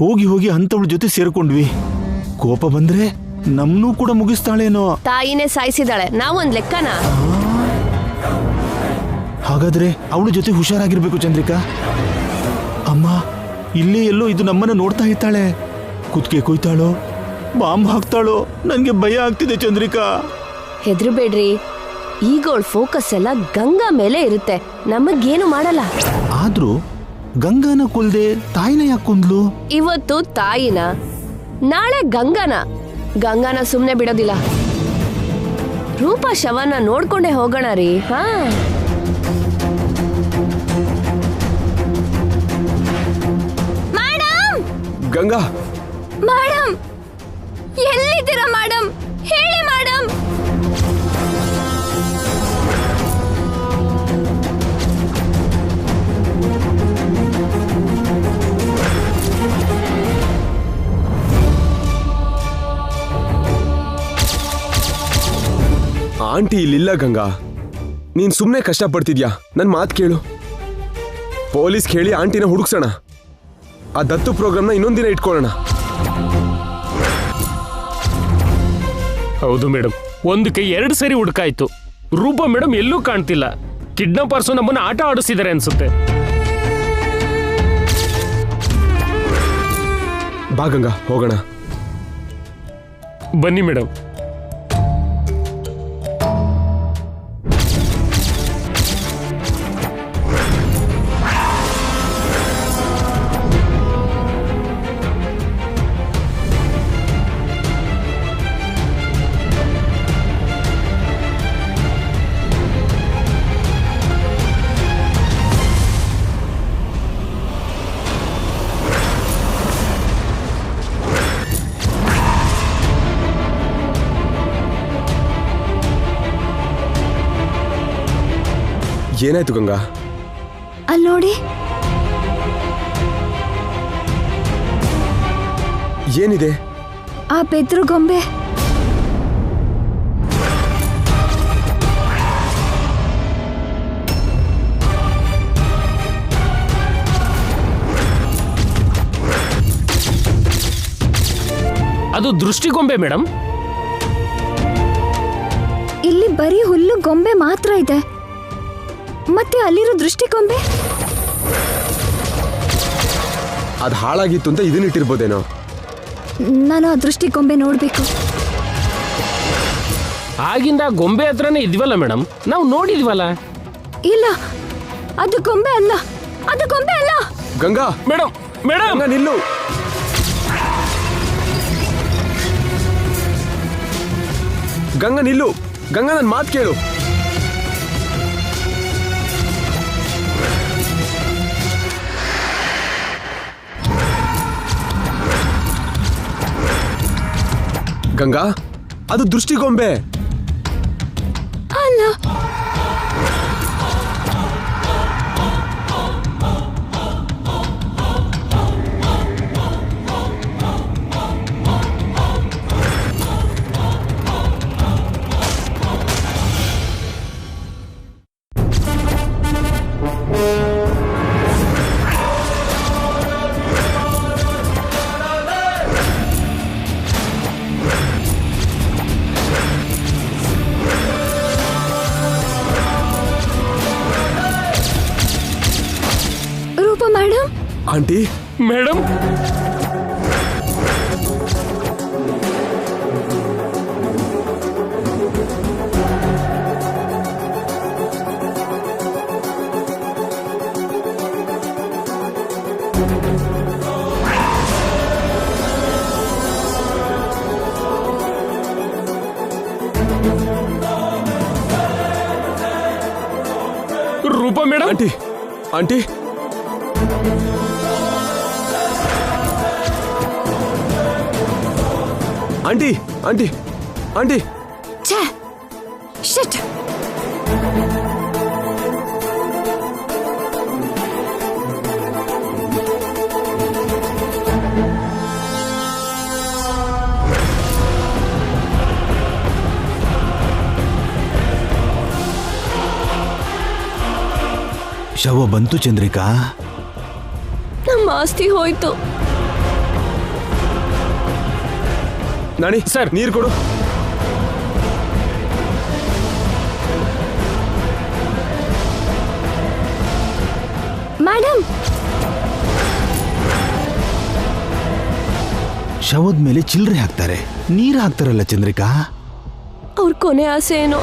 ಹೋಗಿ ಹೋಗಿ ಅಂತವಳ ಜೊತೆ ಸೇರ್ಕೊಂಡ್ವಿ. ಕೋಪ ಬಂದ್ರೆ ನಮ್ನೂ ಕೂಡ ಮುಗಿಸ್ತಾಳೇನೋ. ತಾಯಿನೇ ಸಾಯಿಸಿದಾಳೆ, ನಾವೊಂದ್ ಲೆಕ್ಕನಾ? ಹಾಗಾದ್ರೆ ಅವಳ ಜೊತೆ ಹುಷಾರಾಗಿರ್ಬೇಕು ಚಂದ್ರಿಕಾ. ಅಮ್ಮ, ಇಲ್ಲೇ ಎಲ್ಲೋ ಇದು ನಮ್ಮನ್ನ ನೋಡ್ತಾ ಇರ್ತಾಳೆ. ಕುತ್ಕೆ ಕೊಯ್ತಾಳೋ, ಬಾಂಬ್ ಹಾಕ್ತಾಳೋ, ನನ್ಗೆ ಭಯ ಆಗ್ತಿದೆ ಚಂದ್ರಿಕಾ. ಹೆದ್ರಬೇಡ್ರಿ, ಈಗ ಅವಳ ಫೋಕಸ್ ಎಲ್ಲ ಗಂಗಾ ಮೇಲೆ ಇರುತ್ತೆ, ನಮಗೇನು ಮಾಡಲ್ಲ. ಆದ್ರೂ ಗಂಗಾನ ಕೊಲ್ದೆ ತಾಯಿನ ಯಾಕೆ ಕೊಂದ್ಲು? ಇವತ್ತು ತಾಯಿನ, ನಾಳೆ ಗಂಗಾನ ಸುಮ್ನೆ ಬಿಡೋದಿಲ್ಲ. ರೂಪ ಶವನ ನೋಡ್ಕೊಂಡೇ ಹೋಗೋಣ ರೀ. ಹಾ, ಗಂಗಾ ಮೇಡಮ್, ಎಲ್ಲಿದ್ದೀರಾ ಮೇಡಮ್? ಹೇಳಿ ಮೇಡಮ್. ಆಂಟಿ ಇಲ್ಲಿಲ್ಲ ಗಂಗಾ, ನೀನ್ ಸುಮ್ನೆ ಕಷ್ಟಪಡ್ತಿದ್ಯಾ. ನನ್ ಮಾತು ಕೇಳು. ಪೊಲೀಸ್ ಕೇಳಿ ಆಂಟಿನ ಹುಡುಕ್ಸೋಣ. ಆ ದತ್ತು ಪ್ರೋಗ್ರಾಮ್ನ ಇನ್ನೊಂದಿನ ಇಟ್ಕೊಳ್ಳೋಣ. ಹೌದು ಮೇಡಮ್, ಒಂದಕ್ಕೆ 2 ಸರಿ ಹುಡುಕಾಯ್ತು. ರೂಪಾ ಮೇಡಮ್ ಎಲ್ಲೂ ಕಾಣ್ತಿಲ್ಲ. ಕಿಡ್ನಾಪರ್ಸು ನಮ್ಮನ್ನ ಆಟ ಆಡಿಸಿದ್ದಾರೆ ಅನ್ಸುತ್ತೆ. ಬಾ ಗಂಗಾ, ಹೋಗೋಣ. ಬನ್ನಿ ಮೇಡಮ್. ಏನಾಯ್ತು ಗಂಗಾ? ಅಲ್ಲಿ ನೋಡಿ. ಏನಿದೆ? ಆ ಬೆದ್ರು ಗೊಂಬೆ. ಅದು ದೃಷ್ಟಿಗೊಂಬೆ ಮೇಡಮ್. ಇಲ್ಲಿ ಬರೀ ಹುಲ್ಲು ಗೊಂಬೆ ಮಾತ್ರ ಇದೆ, ಮತ್ತೆ ಅಲ್ಲಿರೋ ದೃಷ್ಟಿಗೊಂಬೆ. ಅದು ಹಾಳಾಗಿತ್ತು ಅಂತ ಇದನ್ನಿಟ್ಟಿರ್ಬೋದೇನೋ. ನಾನು ಆ ದೃಷ್ಟಿಗೊಂಬೆ ನೋಡ್ಬೇಕು. ಆಗಿಂದ ಗೊಂಬೆ ಹತ್ರನೇ ಇದ್ವಲ್ಲ ಮೇಡಮ್, ನಾವು ನೋಡಿದ್ವಲ್ಲ. ಇಲ್ಲ, ಅದು ಗೊಂಬೆ ಅಲ್ಲ, ಅದು ಗೊಂಬೆ ಅಲ್ಲ. ಗಂಗಾ ಮೇಡಮ್, ಮೇಡಮ್ ಗಂಗಾ ನಿಲ್ಲು. ಗಂಗಾ ನಿಲ್ಲು. ಗಂಗಾ ನನ್ನ ಮಾತು ಕೇಳು. ಗಂಗಾ, ಅದು ದೃಷ್ಟಿಗೊಂಬೆ ಅಲ್ಲ. Madam, aunty. Madam, Rupa madam. Aunty, aunty, aunty, aunty, aunty. ಛೇ, ಶಿಟ್. ಶವ ಬಂತು ಚಂದ್ರಿಕಾ. ನಮ್ಮ ಆಸ್ತಿ ಹೋಯ್ತು. ನಾಣಿ ಸರ್. ನೀರು ಕೊಡು. ಮೇಡಮ್, ಶವದ ಮೇಲೆ ಚಿಲ್ಲರೆ ಹಾಕ್ತಾರೆ, ನೀರು ಹಾಕ್ತಾರಲ್ಲ ಚಂದ್ರಿಕಾ. ಅವ್ರ ಕೊನೆ ಆಸೆ ಏನೋ.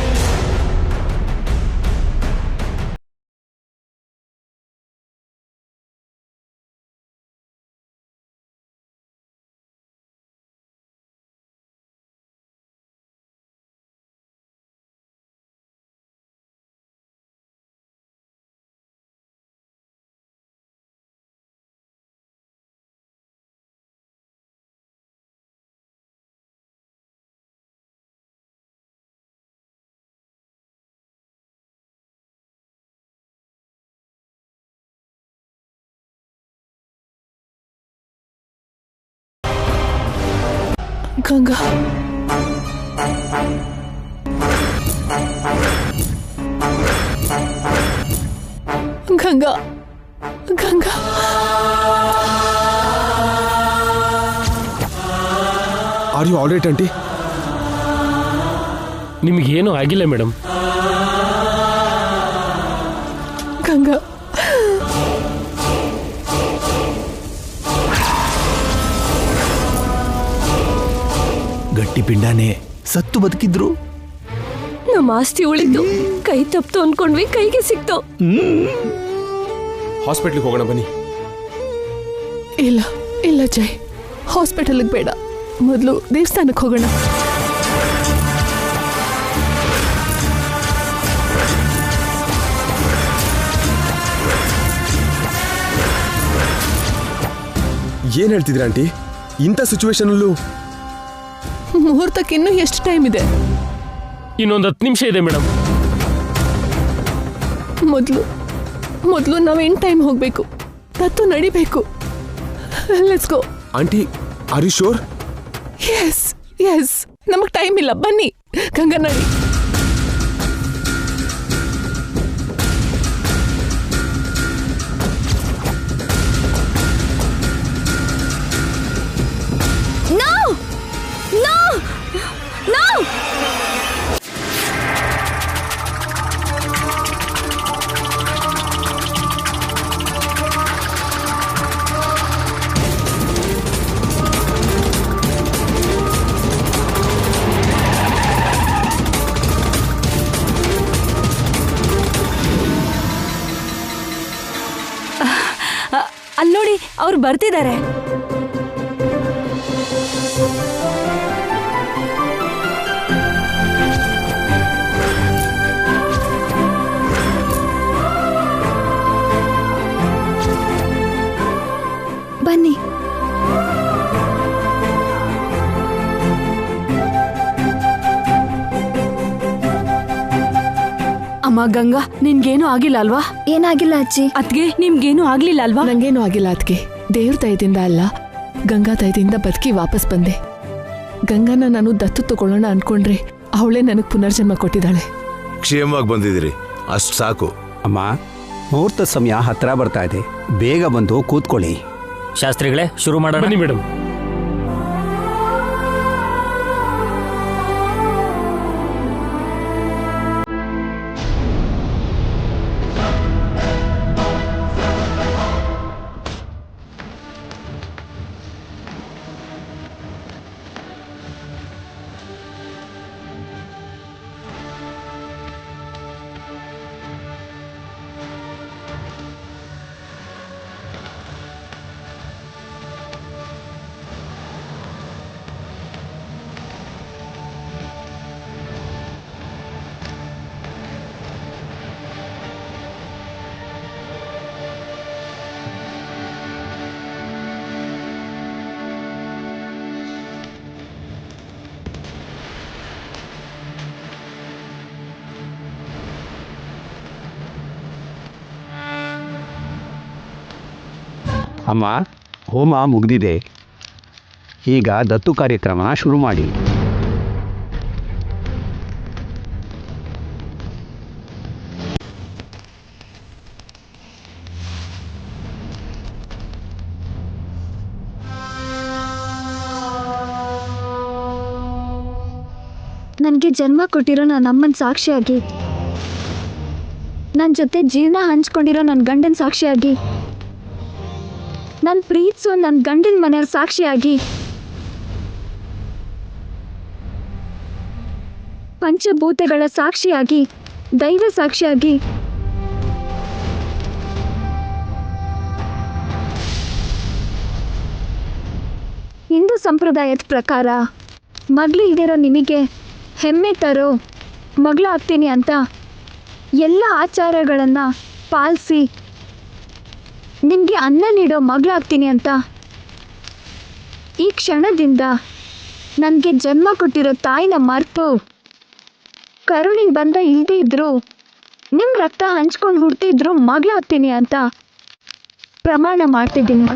Ganga, Ganga, Ganga. Are you all right aunty? ನಿಮಗೇನು ಆಗಿಲ್ಲ ಮೇಡಮ್. ಗಂಗಾ, ಗಟ್ಟಿ ಪಿಂಡಾನೆ, ಸತ್ತು ಬದುಕಿದ್ರು. ನಮ್ಮ ಆಸ್ತಿ ಉಳಿತು, ಕೈ ತಪ್ತು ಅನ್ಕೊಂಡ್ವಿ, ಕೈಗೆ ಸಿಕ್ತು. ಹಾಸ್ಪಿಟ್ಲಿಗೆ ಹೋಗೋಣ ಬನ್ನಿ. ಇಲ್ಲ ಇಲ್ಲ ಜೈ, ಹಾಸ್ಪಿಟಲ್ಗೆ ಬೇಡ, ಮೊದಲು ದೇವಸ್ಥಾನಕ್ಕೆ ಹೋಗೋಣ. ಏನ್ ಹೇಳ್ತಿದ್ರಿ ಆಂಟಿ? ಇಂಥ ಸಿಚುವೇಶನಲ್ಲೂ ಮುಹೂರ್ತಕ್ಕೆ ಇನ್ನೂ ಎಷ್ಟು ಟೈಮ್ ಇದೆ? ಇನ್ನೊಂದು 10 ನಿಮಿಷ ಇದೆ ಮೇಡಮ್. ಮೊದಲು ನಾವು ಇನ್ ಟೈಮ್ ಹೋಗ್ಬೇಕು, ತತ್ತು ನಡಿಬೇಕು. Let's go. Aunty, are you sure? Yes yes, ನಮಗೆ ಟೈಮ್ ಇಲ್ಲ, ಬನ್ನಿ. ಗಂಗಾ ನಡಿ. ಅಲ್ಲೋಡಿ, ಅವ್ರು ಬರ್ತಿದ್ದಾರೆ. ಬನ್ನಿ. ಅಮ್ಮ ಗಂಗಾ, ನಿನ್ಗೇನು ಆಗಿಲ್ಲ ಅಲ್ವಾ? ಏನಾಗಿಲ್ಲ ಅಜ್ಜಿ. ಅದ್ಗೆ ನಿಮ್ಗೇನು ಆಗ್ಲಿಲ್ಲ ಅಲ್ವಾ? ನಂಗೇನು ಆಗಿಲ್ಲ ಅದಕ್ಕೆ. ದೇವ್ರ ದಯದಿಂದ ಅಲ್ಲ, ಗಂಗಾ ದಯದಿಂದ ಬದುಕಿ ವಾಪಸ್ ಬಂದೆ. ಗಂಗಾನ ನಾನು ದತ್ತು ತಗೊಳ್ಳೋಣ ಅನ್ಕೊಂಡ್ರೆ ಅವಳೇ ನನಗೆ ಪುನರ್ಜನ್ಮ ಕೊಟ್ಟಿದ್ದಾಳೆ. ಕ್ಷೇಮವಾಗಿ ಬಂದಿದ್ದೀರಿ, ಅಷ್ಟು ಸಾಕು. ಅಮ್ಮ, ಮುಹೂರ್ತ ಸಮಯ ಹತ್ರ ಬರ್ತಾ ಇದೆ, ಬೇಗ ಬಂದು ಕೂತ್ಕೊಳ್ಳಿ. ಶಾಸ್ತ್ರಿಗಳೇ, ಶುರು ಮಾಡೋಣ. ಬನ್ನಿ ಮೇಡಮ್. ಅಮ್ಮ, ಹೋಮ ಮುಗಿದಿದೆ, ಈಗ ದತ್ತು ಕಾರ್ಯಕ್ರಮನ ಶುರು ಮಾಡಿ. ನನಗೆ ಜನ್ಮ ಕೊಟ್ಟಿರೋ ನನ್ನ ಅಮ್ಮನ ಸಾಕ್ಷಿಯಾಗಿ, ನನ್ನ ಜೊತೆ ಜೀವನ ಹಂಚ್ಕೊಂಡಿರೋ ನನ್ನ ಗಂಡನ ಸಾಕ್ಷಿಯಾಗಿ, ನನ್ನ ಪ್ರೀತಿಸೋ ನನ್ನ ಗಂಡನ ಮನೆಯವ್ರ ಸಾಕ್ಷಿಯಾಗಿ, ಪಂಚಭೂತಗಳ ಸಾಕ್ಷಿಯಾಗಿ, ದೈವ ಸಾಕ್ಷಿಯಾಗಿ, ಹಿಂದೂ ಸಂಪ್ರದಾಯದ ಪ್ರಕಾರ ಮಗಳು ಇದಿರೋ ನಿಮಗೆ ಹೆಮ್ಮೆ ತರೋ ಮಗಳು ಆಗ್ತೀನಿ ಅಂತ ಎಲ್ಲ ಆಚಾರಗಳನ್ನು ಪಾಲಿಸಿ ನಿಮಗೆ ಅನ್ನ ನೀಡೋ ಮಗಳು ಆಗ್ತೀನಿ ಅಂತ ಈ ಕ್ಷಣದಿಂದ ನನಗೆ ಜನ್ಮ ಕೊಟ್ಟಿರೋ ತಾಯಿನ ಮರೆತು ಕರುಳಿಗೆ ಬಂದ ಇಲ್ಲದೇ ಇದ್ದರೂ ನಿಮ್ಮ ರಕ್ತ ಹಂಚ್ಕೊಂಡು ಹುಡ್ತಿದ್ರು ಮಗಳಾಗ್ತೀನಿ ಅಂತ ಪ್ರಮಾಣ ಮಾಡ್ತಿದ್ದೀನಿ.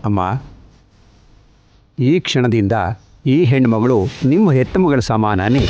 ಅಮ್ಮ, ಈ ಕ್ಷಣದಿಂದ ಈ ಹೆಣ್ಮಗಳು ನಿಮ್ಮ ಹೆತ್ತ ಮಗಳ ಸಮಾನನೇ.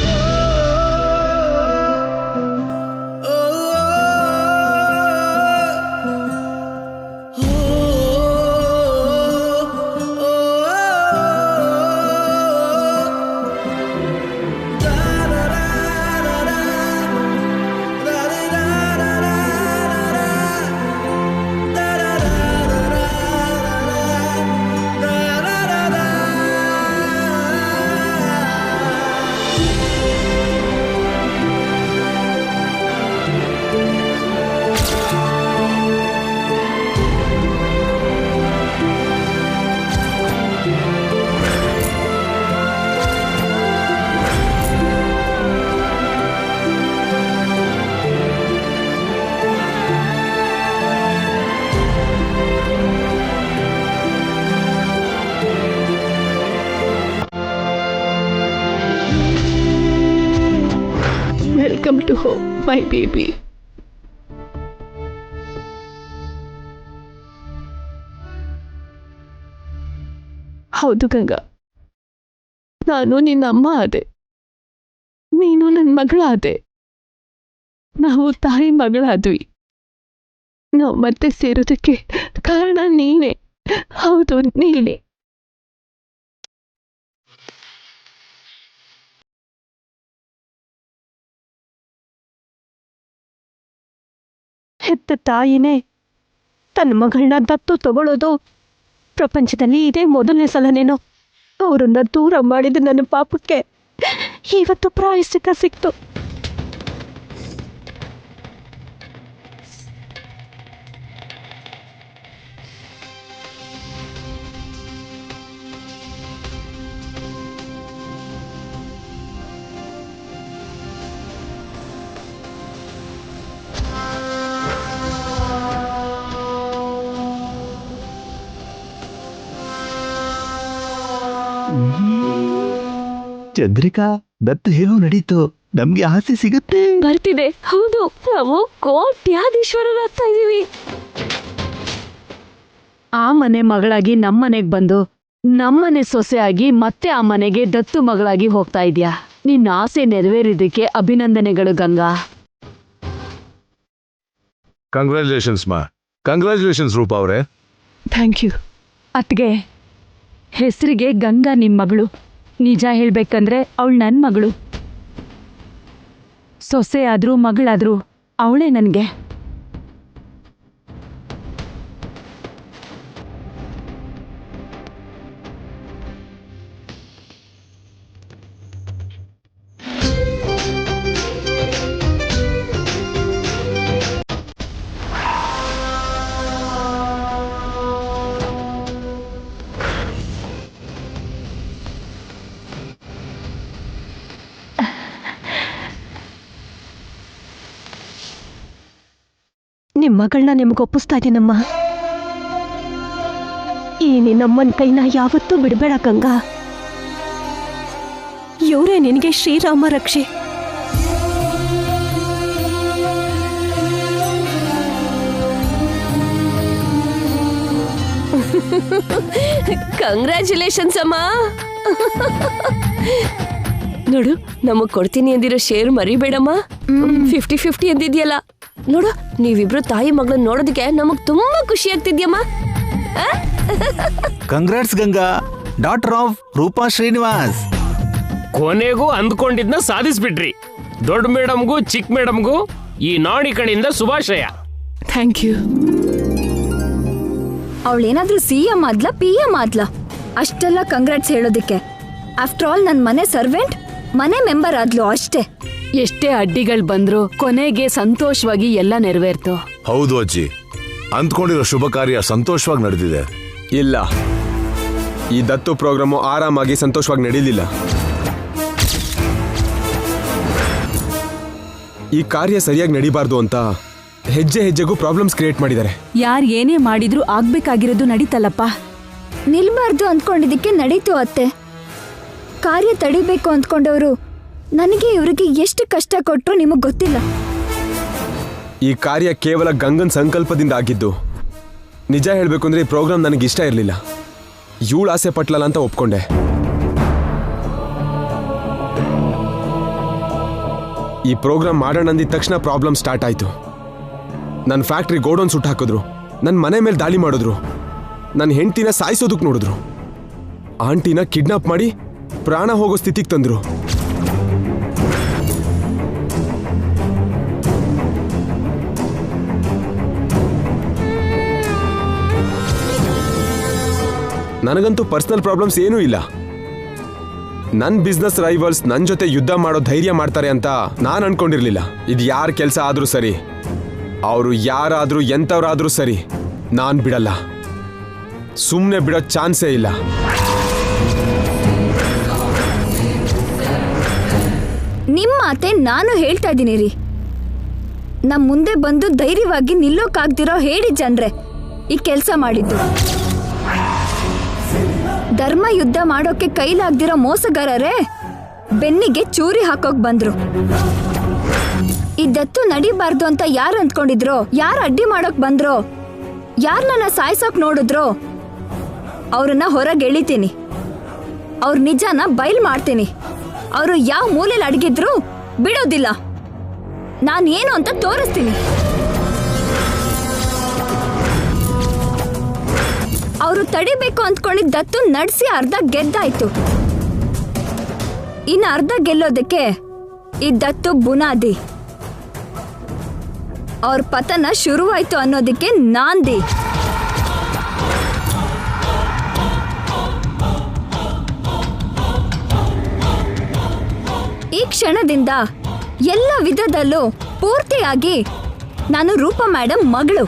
Welcome to home my baby. ಹೌದು ಗಂಗಾ, ನಾನು ನಿನ್ನ ಅಮ್ಮ ಆದೆ, ನೀನು ನನ್ನ ಮಗಳಾದೆ. ನಾವು ತಾಯಿ ಮಗಳಾದ್ವಿ. ನಾವು ಮತ್ತೆ ಸೇರೋದಕ್ಕೆ ಕಾರಣ ನೀನೇ. ಹೌದು, ನೀನೇ. ಹೆತ್ತ ತಾಯಿನೇ ತನ್ನ ಮಗಳನ್ನ ದತ್ತು ತಗೊಳ್ಳೋದು ಪ್ರಪಂಚದಲ್ಲಿ ಇದೇ ಮೊದಲನೇ ಸಲನೇನೋ. ಅವರನ್ನ ದೂರ ಮಾಡಿದ ನನ್ನ ಪಾಪಕ್ಕೆ ಇವತ್ತು ಪ್ರಾಯಶ್ಚಿತ್ತ ಸಿಕ್ತು. ಚಂದ್ರಿಕಾ, ದತ್ತು ಹೇಗೋ ನಡೀತು. ನಮ್ಗೆ ಆಸೆ ಸಿಗುತ್ತೆ. ಬರ್ತಿದೆ. ಹೌದು, ನಾವು ಕೋಟ್ಯಾಧೀಶ್ವರರಾಗ್ತಾ ಇದೀವಿ. ಆ ಮನೆ ಮಗಳಾಗಿ ನಮ್ಮನೆಗ್ ಬಂದು ನಮ್ಮನೆ ಸೊಸೆಯಾಗಿ ಮತ್ತೆ ಆ ಮನೆಗೆ ದತ್ತು ಮಗಳಾಗಿ ಹೋಗ್ತಾ ಇದ್ಯಾ. ನಿನ್ನ ಆಸೆ ನೆರವೇರಿದ್ದಕ್ಕೆ ಅಭಿನಂದನೆಗಳು ಗಂಗಾ. ಕಂಗ್ರ್ಯಾಚುಲೇಷನ್ಸ್ ಮಾ. ಕಂಗ್ರ್ಯಾಚುಲೇಷನ್ಸ್ ರೂಪಾ ಅವರೇ. Thank you. ಅತ್ಗೆ, ಹೆಸರಿಗೆ ಗಂಗಾ ನಿಮ್ ಮಗಳು. ನಿಜ ಹೇಳ್ಬೇಕಂದ್ರೆ ಅವಳು ನನ್ನ ಮಗಳು. ಸೊಸೆ ಆದ್ರೂ ಮಗಳಾದ್ರೂ ಅವಳೇ ನನಗೆ. ನಿಮ್ಮ ಮಗಳನ್ನ ನಿಮ್ಗೆ ಒಪ್ಪಿಸ್ತಾ ಇದ್ದೀನಮ್ಮ. ಈ ನಿನ್ನಮ್ಮನ ಕೈನ ಯಾವತ್ತೂ ಬಿಡಬೇಡ ಗಂಗಾ. ಇವರೇ ನಿನಗೆ ಶ್ರೀರಾಮ ರಕ್ಷೆ. ಕಂಗ್ರ್ಯಾಚುಲೇಷನ್ಸ್ ಅಮ್ಮ. ನೋಡು, ನಮಗ್ ಕೊಡ್ತೀನಿ ಅಂದಿರೋ ಶೇರ್ ಮರಿಬೇಡಮ್ಮ. 50-50 ಅಂದಿದ್ಯಲ್ಲ. ನೋಡು, ನೀವಿಬ್ರು ತಾಯಿ ಮಗಳನ್ನ ನೋಡೋದಕ್ಕೆ ನಮಗ್ ತುಂಬಾ ಖುಷಿ ಆಗ್ತಿದ್ಯಮ್ಮ. Congrats Ganga, daughter of Roopa Srinivas. ಕೊನೆಗೂ ಅಂದ್ಕೊಂಡಿದ್ನ ಸಾಧಿಸ್ಬಿಟ್ರಿ. ದೊಡ್ಡ ಮೇಡಮ್ಗೂ ಚಿಕ್ಕ ಮೇಡಮ್ಗೂ ಈ ನಾಡಿ ಕಡೆಯಿಂದ ಶುಭಾಶಯ. Thank you. ಅವಳೇನಾದ್ರೂ CM ಆದ್ಲ PM ಆದ್ಲ ಅಷ್ಟೆಲ್ಲ ಕಂಗ್ರಾಟ್ಸ್ ಹೇಳೋದಕ್ಕೆ? ಆಫ್ಟರ್ ಆಲ್ ನನ್ನ ಮನೆ ಸರ್ವೆಂಟ್, ಮನೆ ಮೆಂಬರ್ ಆದ್ಲು ಅಷ್ಟೇ. ಎಷ್ಟೇ ಅಡ್ಡಿಗಳು ಬಂದ್ರು ಕೊನೆಗೆ ಸಂತೋಷವಾಗಿ ಎಲ್ಲ ನೆರವೇರ್ತು. ಹೌದು ಅಜ್ಜಿ, ಅಂದ್ಕೊಂಡಿರೋ ಶುಭ ಕಾರ್ಯ ಸಂತೋಷವಾಗಿ ನಡೆದಿದೆ. ಇಲ್ಲ, ಈ ದತ್ತು ಪ್ರೋಗ್ರಾಮು ಆರಾಮಾಗಿ ಸಂತೋಷವಾಗಿ ನಡೀಲಿಲ್ಲ. ಈ ಕಾರ್ಯ ಸರಿಯಾಗಿ ನಡೀಬಾರ್ದು ಅಂತ ಹೆಜ್ಜೆ ಹೆಜ್ಜೆಗೂ ಪ್ರಾಬ್ಲಮ್ಸ್ ಕ್ರಿಯೇಟ್ ಮಾಡಿದ್ದಾರೆ. ಯಾರು ಏನೇ ಮಾಡಿದ್ರು ಆಗ್ಬೇಕಾಗಿರೋದು ನಡೀತಲ್ಲಪ್ಪ. ನಿಲ್ಬಾರ್ದು ಅಂದ್ಕೊಂಡಿದ್ದಕ್ಕೆ ನಡೀತು ಅತ್ತೆ. ಕಾರ್ಯ ತಡಿಬೇಕು ಅಂದ್ಕೊಂಡವರು ನನಗೆ ಇವ್ರಿಗೆ ಎಷ್ಟು ಕಷ್ಟ ಕೊಟ್ರು ನಿಮಗ್ ಗೊತ್ತಿಲ್ಲ. ಈ ಕಾರ್ಯ ಕೇವಲ ಗಂಗನ್ ಸಂಕಲ್ಪದಿಂದ ಆಗಿದ್ದು. ನಿಜ ಹೇಳ್ಬೇಕು ಅಂದ್ರೆ ಈ ಪ್ರೋಗ್ರಾಮ್ ನನಗೆ ಇಷ್ಟ ಇರಲಿಲ್ಲ. ಇವಳು ಆಸೆ ಪಟ್ಲಲ್ಲ ಅಂತ ಒಪ್ಕೊಂಡೆ. ಈ ಪ್ರೋಗ್ರಾಮ್ ಮಾಡೋಣ ಅಂದಿದ ತಕ್ಷಣ ಪ್ರಾಬ್ಲಮ್ ಸ್ಟಾರ್ಟ್ ಆಯ್ತು. ನನ್ನ ಫ್ಯಾಕ್ಟ್ರಿ ಗೋಡೌನ್ ಸುಟ್ಟು ಹಾಕಿದ್ರು, ನನ್ನ ಮನೆ ಮೇಲೆ ದಾಳಿ ಮಾಡಿದ್ರು, ನನ್ನ ಹೆಂಡತಿನ ಸಾಯಿಸೋದಕ್ಕೆ ನೋಡಿದ್ರು, ಆಂಟಿನ ಕಿಡ್ನಾಪ್ ಮಾಡಿ ಪ್ರಾಣ ಹೋಗೋ ಸ್ಥಿತಿಗೆ ತಂದ್ರು. ನನಗಂತೂ ಪರ್ಸನಲ್ ಪ್ರಾಬ್ಲಮ್ಸ್ ಏನೂ ಇಲ್ಲ. ನನ್ನ ಬಿಸ್ನೆಸ್ ರೈವಲ್ಸ್ ನನ್ನ ಜೊತೆ ಯುದ್ಧ ಮಾಡೋ ಧೈರ್ಯ ಮಾಡ್ತಾರೆ ಅಂತ ನಾನು ಅನ್ಕೊಂಡಿರ್ಲಿಲ್ಲ. ಇದು ಯಾರ ಕೆಲಸ ಆದ್ರೂ ಸರಿ, ಅವರು ಯಾರಾದ್ರೂ ಎಂಥವ್ರಾದ್ರೂ ಸರಿ, ನಾನು ಬಿಡಲ್ಲ. ಸುಮ್ಮನೆ ಬಿಡೋ ಚಾನ್ಸೇ ಇಲ್ಲ. ನಿಮ್ಮ ಮಾತೆ ನಾನು ಹೇಳ್ತಾ ಇದ್ದೀನಿ ರೀ. ನಮ್ಮ ಮುಂದೆ ಬಂದು ಧೈರ್ಯವಾಗಿ ನಿಲ್ಲೋಕಾಗ್ದಿರೋ ಹೇಳಿ ಜನ್ರೆ ಈ ಕೆಲಸ ಮಾಡಿದ್ದು. ಧರ್ಮ ಯುದ್ಧ ಮಾಡೋಕೆ ಕೈಲಾಗ್ದಿರೋ ಮೋಸಗಾರರೇ ಬೆನ್ನಿಗೆ ಚೂರಿ ಹಾಕೋಕ್ ಬಂದ್ರು. ಈ ದತ್ತು ನಡಿಬಾರ್ದು ಅಂತ ಯಾರು ಅಂದ್ಕೊಂಡಿದ್ರೋ, ಯಾರು ಅಡ್ಡಿ ಮಾಡೋಕ್ ಬಂದ್ರೋ, ಯಾರನ್ನ ಸಾಯ್ಸೋಕ್ ನೋಡಿದ್ರೋ ಅವ್ರನ್ನ ಹೊರಗೆ ಎಳಿತೀನಿ. ಅವ್ರ ನಿಜಾನ ಬಯಲ್ ಮಾಡ್ತೀನಿ. ಅವರು ಯಾವ ಮೂಲೆಯಲ್ಲಿ ಅಡಗಿದ್ರು ಬಿಡೋದಿಲ್ಲ. ನಾನು ಏನು ಅಂತ ತೋರಿಸ್ತೀನಿ. ಅವರು ತಡಿಬೇಕು ಅಂದ್ಕೊಂಡಿದ್ದ ದತ್ತು ನಡೆಸಿ ಅರ್ಧ ಗೆದ್ದಾಯ್ತು. ಇನ್ನು ಅರ್ಧ ಗೆಲ್ಲೋದಕ್ಕೆ ಈ ದತ್ತು ಬುನಾದಿ. ಅವ್ರ ಪತನ ಶುರುವಾಯ್ತು ಅನ್ನೋದಕ್ಕೆ ನಾಂದಿ. ಈ ಕ್ಷಣದಿಂದ ಎಲ್ಲ ವಿಧದಲ್ಲೂ ಪೂರ್ತಿಯಾಗಿ ನಾನು ರೂಪ ಮೇಡಮ್ ಮಗಳು,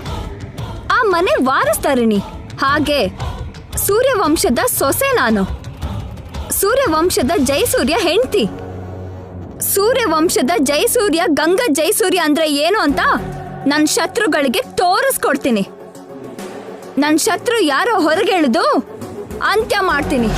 ಆ ಮನೆ ವಾರಸ್ದಾರಿಣಿ, ಹಾಗೆ ಸೂರ್ಯವಂಶದ ಸೊಸೆ ನಾನು. ಸೂರ್ಯವಂಶದ ಜಯಸೂರ್ಯ ಹೆಂಡತಿ. ಸೂರ್ಯವಂಶದ ಜಯಸೂರ್ಯ ಗಂಗಾ ಜಯಸೂರ್ಯ ಅಂದ್ರೆ ಏನು ಅಂತ ನನ್ನ ಶತ್ರುಗಳಿಗೆ ತೋರಿಸ್ಕೊಡ್ತೀನಿ. ನನ್ನ ಶತ್ರು ಯಾರೋ ಹೊರಗೆಳೆದು ಅಂತ್ಯ ಮಾಡ್ತೀನಿ.